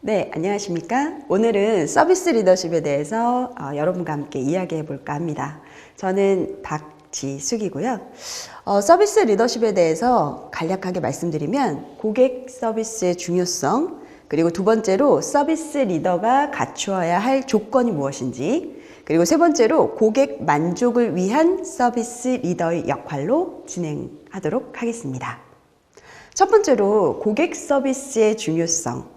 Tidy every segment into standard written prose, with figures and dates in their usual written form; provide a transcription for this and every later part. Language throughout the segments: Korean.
네, 안녕하십니까? 오늘은 서비스 리더십에 대해서 여러분과 함께 이야기해 볼까 합니다. 저는 박지숙이고요. 서비스 리더십에 대해서 간략하게 말씀드리면 고객 서비스의 중요성, 그리고 두 번째로 서비스 리더가 갖추어야 할 조건이 무엇인지, 그리고 세 번째로 고객 만족을 위한 서비스 리더의 역할로 진행하도록 하겠습니다. 첫 번째로 고객 서비스의 중요성.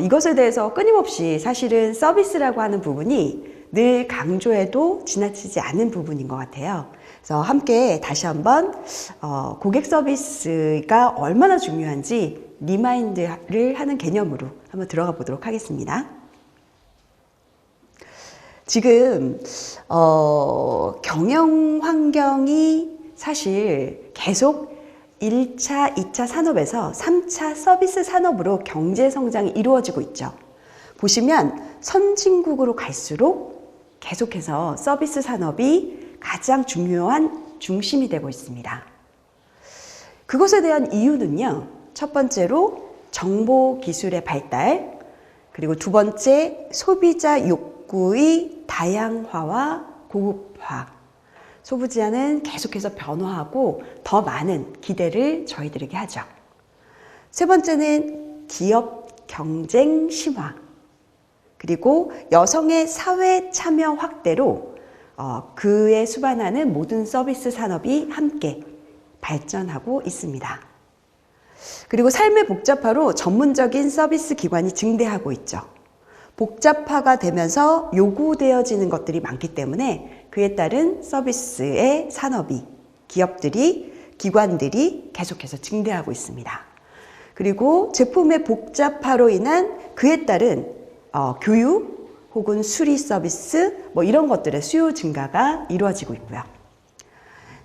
이것에 대해서 끊임없이 사실은 서비스라고 하는 부분이 늘 강조해도 지나치지 않은 부분인 것 같아요. 그래서 함께 다시 한번 고객 서비스가 얼마나 중요한지 리마인드를 하는 개념으로 한번 들어가 보도록 하겠습니다. 지금 경영 환경이 사실 계속 1차, 2차 산업에서 3차 서비스 산업으로 경제 성장이 이루어지고 있죠. 보시면 선진국으로 갈수록 계속해서 서비스 산업이 가장 중요한 중심이 되고 있습니다. 그것에 대한 이유는요. 첫 번째로 정보 기술의 발달, 그리고 두 번째 소비자 욕구의 다양화와 고급화. 소비자는 계속해서 변화하고 더 많은 기대를 저희들에게 하죠. 세 번째는 기업 경쟁 심화, 그리고 여성의 사회 참여 확대로 그에 수반하는 모든 서비스 산업이 함께 발전하고 있습니다. 그리고 삶의 복잡화로 전문적인 서비스 기관이 증대하고 있죠. 복잡화가 되면서 요구되어지는 것들이 많기 때문에 그에 따른 서비스의 산업이, 기업들이, 기관들이 계속해서 증대하고 있습니다. 그리고 제품의 복잡화로 인한 그에 따른 교육 혹은 수리 서비스 이런 것들의 수요 증가가 이루어지고 있고요.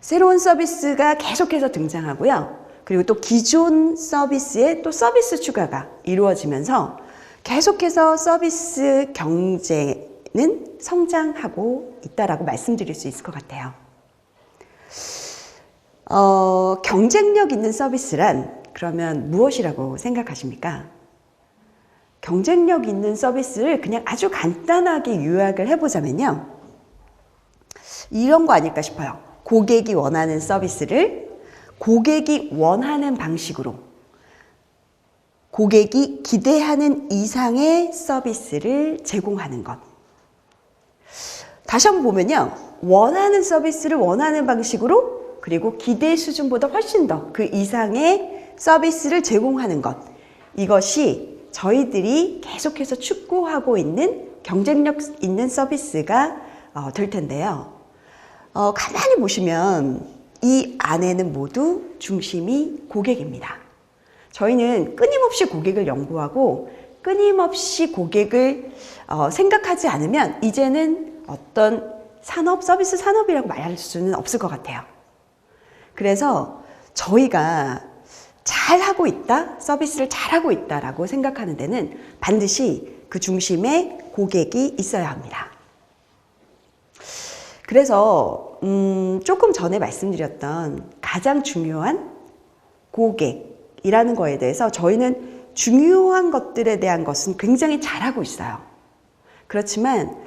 새로운 서비스가 계속해서 등장하고요. 그리고 또 기존 서비스에 또 서비스 추가가 이루어지면서 계속해서 서비스 경제는 성장하고 있다라고 말씀드릴 수 있을 것 같아요. 경쟁력 있는 서비스란 그러면 무엇이라고 생각하십니까? 경쟁력 있는 서비스를 그냥 아주 간단하게 요약을 해보자면요. 이런 거 아닐까 싶어요. 고객이 원하는 서비스를 고객이 원하는 방식으로 고객이 기대하는 이상의 서비스를 제공하는 것. 다시 한번 보면요. 원하는 서비스를 원하는 방식으로 그리고 기대 수준보다 훨씬 더 그 이상의 서비스를 제공하는 것. 이것이 저희들이 계속해서 추구하고 있는 경쟁력 있는 서비스가 될 텐데요. 가만히 보시면 이 안에는 모두 중심이 고객입니다. 저희는 끊임없이 고객을 연구하고 끊임없이 고객을 생각하지 않으면 이제는 어떤 산업, 서비스 산업이라고 말할 수는 없을 것 같아요. 그래서 저희가 잘하고 있다, 서비스를 잘하고 있다라고 생각하는 데는 반드시 그 중심에 고객이 있어야 합니다. 그래서 조금 전에 말씀드렸던 가장 중요한 고객이라는 거에 대해서 저희는 중요한 것들에 대한 것은 굉장히 잘하고 있어요. 그렇지만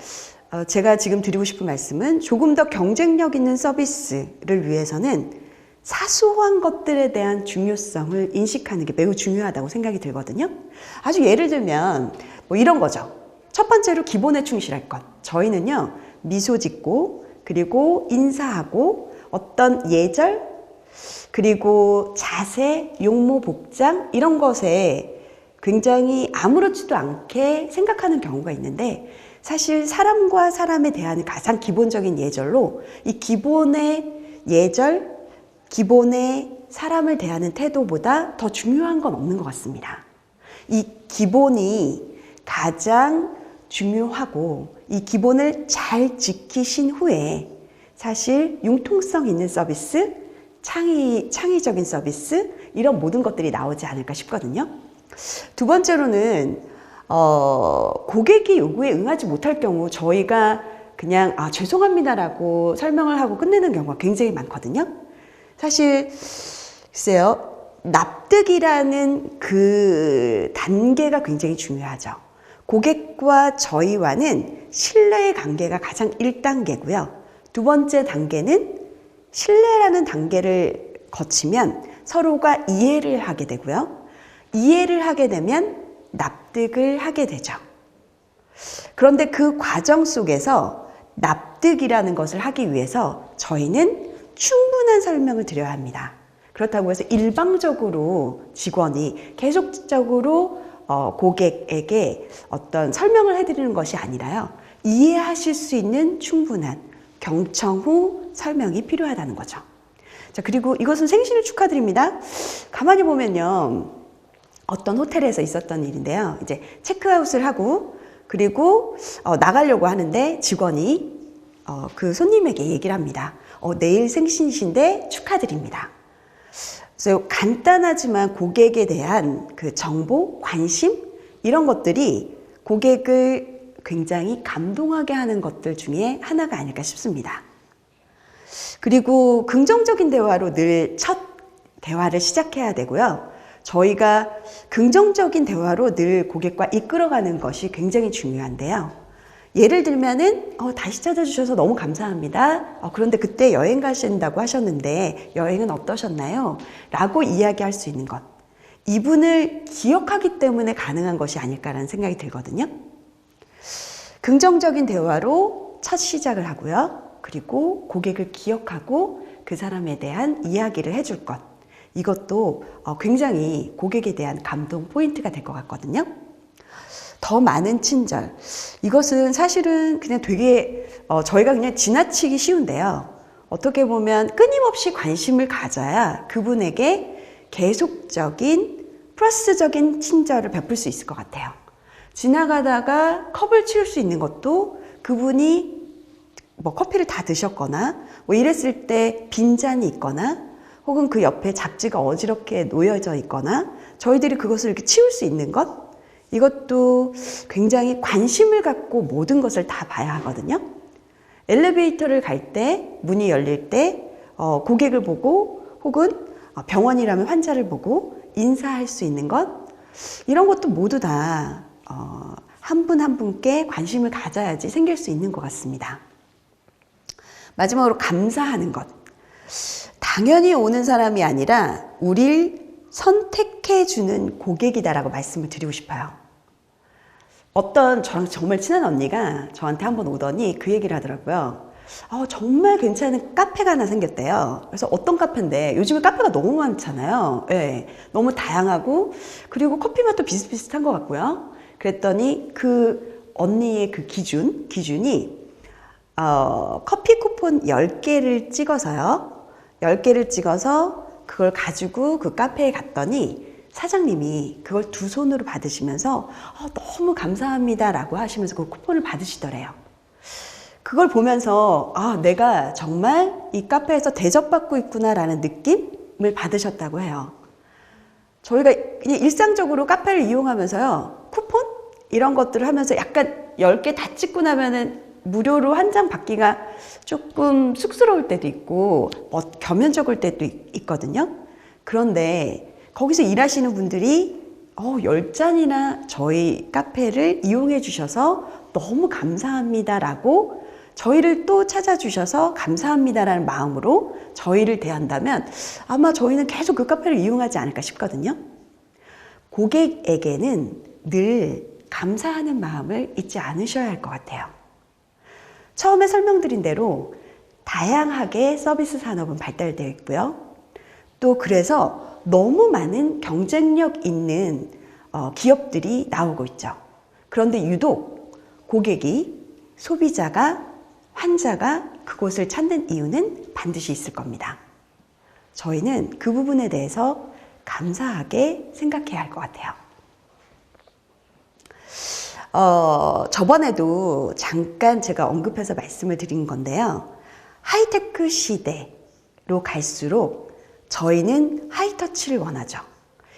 제가 지금 드리고 싶은 말씀은 조금 더 경쟁력 있는 서비스를 위해서는 사소한 것들에 대한 중요성을 인식하는 게 매우 중요하다고 생각이 들거든요. 아주 예를 들면 이런 거죠. 첫 번째로 기본에 충실할 것. 저희는요. 미소 짓고 그리고 인사하고 어떤 예절 그리고 자세, 용모, 복장 이런 것에 굉장히 아무렇지도 않게 생각하는 경우가 있는데 사실 사람과 사람에 대한 가장 기본적인 예절로 이 기본의 예절, 기본의 사람을 대하는 태도보다 더 중요한 건 없는 것 같습니다. 이 기본이 가장 중요하고 이 기본을 잘 지키신 후에 사실 융통성 있는 서비스, 창의적인 서비스 이런 모든 것들이 나오지 않을까 싶거든요. 두 번째로는 고객이 요구에 응하지 못할 경우 저희가 그냥 죄송합니다라고 설명을 하고 끝내는 경우가 굉장히 많거든요. 사실 글쎄요. 납득이라는 그 단계가 굉장히 중요하죠. 고객과 저희와는 신뢰의 관계가 가장 1단계고요. 두 번째 단계는 신뢰라는 단계를 거치면 서로가 이해를 하게 되고요. 이해를 하게 되면 납득을 하게 되죠. 그런데 그 과정 속에서 납득이라는 것을 하기 위해서 저희는 충분한 설명을 드려야 합니다. 그렇다고 해서 일방적으로 직원이 계속적으로 고객에게 어떤 설명을 해드리는 것이 아니라요. 이해하실 수 있는 충분한 경청 후 설명이 필요하다는 거죠. 자, 그리고 이것은 생신을 축하드립니다. 가만히 보면요. 어떤 호텔에서 있었던 일인데요. 이제 체크아웃을 하고 그리고 나가려고 하는데 직원이 그 손님에게 얘기를 합니다. 내일 생신이신데 축하드립니다. 그래서 간단하지만 고객에 대한 그 정보, 관심 이런 것들이 고객을 굉장히 감동하게 하는 것들 중에 하나가 아닐까 싶습니다. 그리고 긍정적인 대화로 늘 첫 대화를 시작해야 되고요. 저희가 긍정적인 대화로 늘 고객과 이끌어가는 것이 굉장히 중요한데요. 예를 들면은 다시 찾아주셔서 너무 감사합니다. 그런데 그때 여행 가신다고 하셨는데 여행은 어떠셨나요? 라고 이야기할 수 있는 것. 이분을 기억하기 때문에 가능한 것이 아닐까라는 생각이 들거든요. 긍정적인 대화로 첫 시작을 하고요. 그리고 고객을 기억하고 그 사람에 대한 이야기를 해줄 것. 이것도 굉장히 고객에 대한 감동 포인트가 될 것 같거든요. 더 많은 친절. 이것은 사실은 그냥 되게 저희가 그냥 지나치기 쉬운데요. 어떻게 보면 끊임없이 관심을 가져야 그분에게 계속적인 플러스적인 친절을 베풀 수 있을 것 같아요. 지나가다가 컵을 치울 수 있는 것도 그분이 뭐 커피를 다 드셨거나 뭐 이랬을 때 빈잔이 있거나 혹은 그 옆에 잡지가 어지럽게 놓여져 있거나 저희들이 그것을 이렇게 치울 수 있는 것, 이것도 굉장히 관심을 갖고 모든 것을 다 봐야 하거든요. 엘리베이터를 갈 때, 문이 열릴 때 고객을 보고 혹은 병원이라면 환자를 보고 인사할 수 있는 것, 이런 것도 모두 다 한 분 한 분께 관심을 가져야지 생길 수 있는 것 같습니다. 마지막으로 감사하는 것. 당연히 오는 사람이 아니라 우릴 선택해주는 고객이다라고 말씀을 드리고 싶어요. 어떤 저랑 정말 친한 언니가 저한테 한번 오더니 그 얘기를 하더라고요. 정말 괜찮은 카페가 하나 생겼대요. 그래서 어떤 카페인데 요즘에 카페가 너무 많잖아요. 네, 너무 다양하고 그리고 커피 맛도 비슷비슷한 것 같고요. 그랬더니 그 언니의 그 기준이 커피 쿠폰 10개를 찍어서요. 10개를 찍어서 그걸 가지고 그 카페에 갔더니 사장님이 그걸 두 손으로 받으시면서 너무 감사합니다 라고 하시면서 그 쿠폰을 받으시더래요. 그걸 보면서 내가 정말 이 카페에서 대접받고 있구나 라는 느낌을 받으셨다고 해요. 저희가 그냥 일상적으로 카페를 이용하면서요, 쿠폰? 이런 것들을 하면서 약간 10개 다 찍고 나면은 무료로 한 장 받기가 조금 쑥스러울 때도 있고 겸연쩍을 때도 있거든요. 그런데 거기서 일하시는 분들이 10잔이나 저희 카페를 이용해 주셔서 너무 감사합니다 라고 저희를 또 찾아주셔서 감사합니다라는 마음으로 저희를 대한다면 아마 저희는 계속 그 카페를 이용하지 않을까 싶거든요. 고객에게는 늘 감사하는 마음을 잊지 않으셔야 할 것 같아요. 처음에 설명드린 대로 다양하게 서비스 산업은 발달되어 있고요. 또 그래서 너무 많은 경쟁력 있는 기업들이 나오고 있죠. 그런데 유독 고객이, 소비자가, 환자가 그곳을 찾는 이유는 반드시 있을 겁니다. 저희는 그 부분에 대해서 감사하게 생각해야 할 것 같아요. 저번에도 잠깐 제가 언급해서 말씀을 드린 건데요. 하이테크 시대로 갈수록 저희는 하이터치를 원하죠.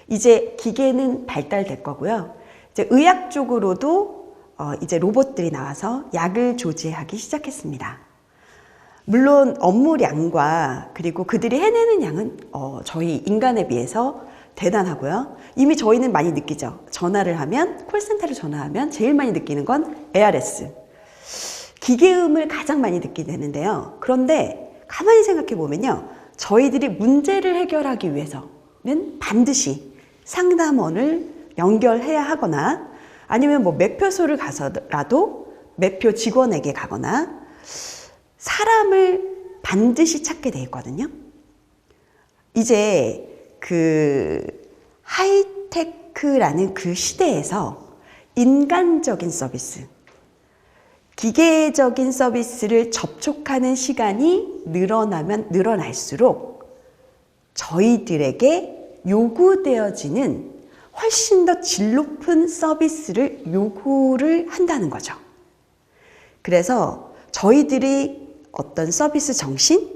이제 기계는 발달될 거고요. 이제 의학 쪽으로도 이제 로봇들이 나와서 약을 조제하기 시작했습니다. 물론 업무량과 그리고 그들이 해내는 양은 저희 인간에 비해서 대단하고요. 이미 저희는 많이 느끼죠. 전화를 하면, 콜센터를 전화하면 제일 많이 느끼는 건 ARS. 기계음을 가장 많이 듣게 되는데요. 그런데 가만히 생각해 보면요. 저희들이 문제를 해결하기 위해서는 반드시 상담원을 연결해야 하거나 아니면 뭐 매표소를 가서라도 매표 직원에게 가거나 사람을 반드시 찾게 돼 있거든요. 이제 그 하이테크라는 그 시대에서 인간적인 서비스, 기계적인 서비스를 접촉하는 시간이 늘어나면 늘어날수록 저희들에게 요구되어지는 훨씬 더 질 높은 서비스를 요구를 한다는 거죠. 그래서 저희들이 어떤 서비스 정신,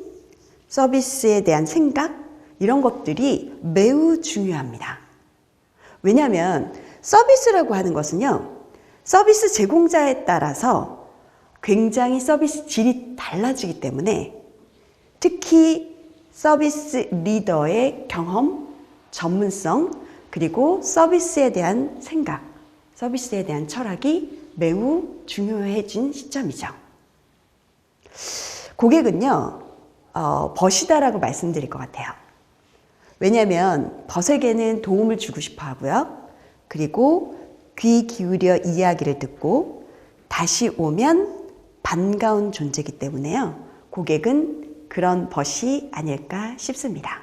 서비스에 대한 생각, 이런 것들이 매우 중요합니다. 왜냐하면 서비스라고 하는 것은요, 서비스 제공자에 따라서 굉장히 서비스 질이 달라지기 때문에 특히 서비스 리더의 경험, 전문성, 그리고 서비스에 대한 생각, 서비스에 대한 철학이 매우 중요해진 시점이죠. 고객은요, 벗이다라고 말씀드릴 것 같아요. 왜냐하면 벗에게는 도움을 주고 싶어 하고요. 그리고 귀 기울여 이야기를 듣고 다시 오면 반가운 존재이기 때문에요. 고객은 그런 벗이 아닐까 싶습니다.